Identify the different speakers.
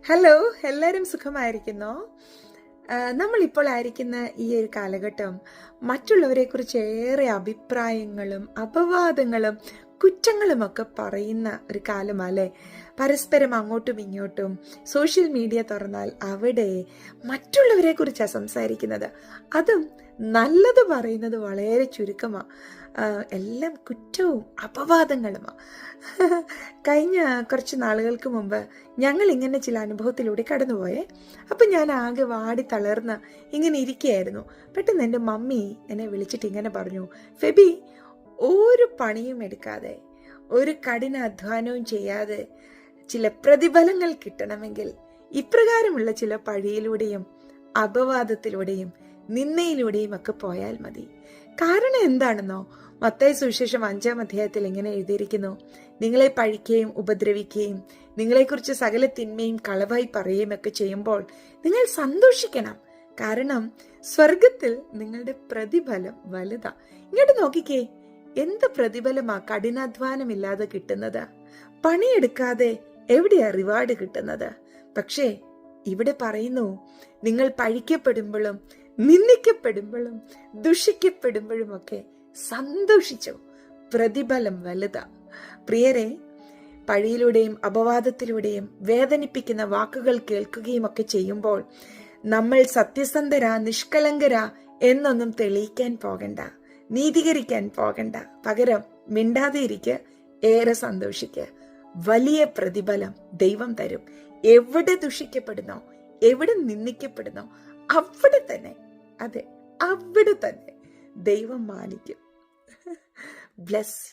Speaker 1: Hello, എല്ലാവരും സുഖമായിരിക്കുന്നോ? നമ്മളിപ്പോൾ ആയിരിക്കുന്ന ഈ ഒരു കാലഘട്ടം മറ്റുള്ളവരെക്കുറിച്ച് ഏറെ അഭിപ്രായങ്ങളും അപവാദങ്ങളും കുറ്റങ്ങളുമൊക്കെ പറയുന്ന ഒരു കാലമല്ലേ. പരസ്പരം അങ്ങോട്ടും ഇങ്ങോട്ടും സോഷ്യൽ മീഡിയ തുറന്നാൽ അവിടെ മറ്റുള്ളവരെ കുറിച്ചാണ് സംസാരിക്കുന്നത്. അതും നല്ലത് പറയുന്നത് വളരെ ചുരുക്കമാണ്. എല്ലാം കുറ്റവും അപവാദങ്ങളുമാണ്. കഴിഞ്ഞ കുറച്ച് നാളുകൾക്ക് മുമ്പ് ഞങ്ങൾ ഇങ്ങനെ ചില അനുഭവത്തിലൂടെ കടന്നുപോയേ. അപ്പം ഞാൻ ആകെ വാടി തളർന്ന് ഇങ്ങനെ ഇരിക്കുകയായിരുന്നു. പെട്ടെന്ന് എൻ്റെ മമ്മി എന്നെ വിളിച്ചിട്ട് ഇങ്ങനെ പറഞ്ഞു, ഫെബി, ഒരു പണിയും എടുക്കാതെ ഒരു കഠിന അധ്വാനവും ചെയ്യാതെ ചില പ്രതിഫലങ്ങൾ കിട്ടണമെങ്കിൽ ഇപ്രകാരമുള്ള ചില പഴിയിലൂടെയും അപവാദത്തിലൂടെയും നിന്നയിലൂടെയും ഒക്കെ പോയാൽ മതി. കാരണം എന്താണെന്നോ, മത്തായി സുവിശേഷം 5-ാം അധ്യായത്തിൽ ഇങ്ങനെ എഴുതിയിരിക്കുന്നു, നിങ്ങളെ പഴിക്കുകയും ഉപദ്രവിക്കുകയും നിങ്ങളെക്കുറിച്ച് സകല തിന്മയും കളവായി പറയുകയും ഒക്കെ ചെയ്യുമ്പോൾ നിങ്ങൾ സന്തോഷിക്കണം, കാരണം സ്വർഗത്തിൽ നിങ്ങളുടെ പ്രതിഫലം വലുതാ. ഇങ്ങോട്ട് നോക്കിക്കേ, എന്ത് പ്രതിഫലമാ കഠിനാധ്വാനമില്ലാതെ കിട്ടുന്നത്? പണിയെടുക്കാതെ എവിടെയാ റിവാർഡ് കിട്ടുന്നത്? പക്ഷേ ഇവിടെ പറയുന്നു, നിങ്ങൾ പഴിക്കപ്പെടുമ്പോഴും നിന്ദിക്കപ്പെടുമ്പോഴും ദുഷിക്കപ്പെടുമ്പോഴും ഒക്കെ സന്തോഷിച്ചോ, പ്രതിഫലം വലുതാ. പ്രിയരെ, പഴിയിലൂടെയും അപവാദത്തിലൂടെയും വേദനിപ്പിക്കുന്ന വാക്കുകൾ കേൾക്കുകയും ഒക്കെ ചെയ്യുമ്പോൾ നമ്മൾ സത്യസന്ധരാ നിഷ്കളങ്കരാ എന്നൊന്നും തെളിയിക്കാൻ പോകണ്ട, നീതീകരിക്കാൻ പോകണ്ട. പകരം മിണ്ടാതെ ഇരിക്കുക, ഏറെ സന്തോഷിക്കുക. വലിയ പ്രതിഫലം ദൈവം തരും. എവിടെ ദുഷിക്കപ്പെടുന്നോ, എവിടെ നിന്ദിക്കപ്പെടുന്നോ, അവിടെ തന്നെ, അതെ, അവിടെ തന്നെ ദൈവം മാനിക്കും. Bless you.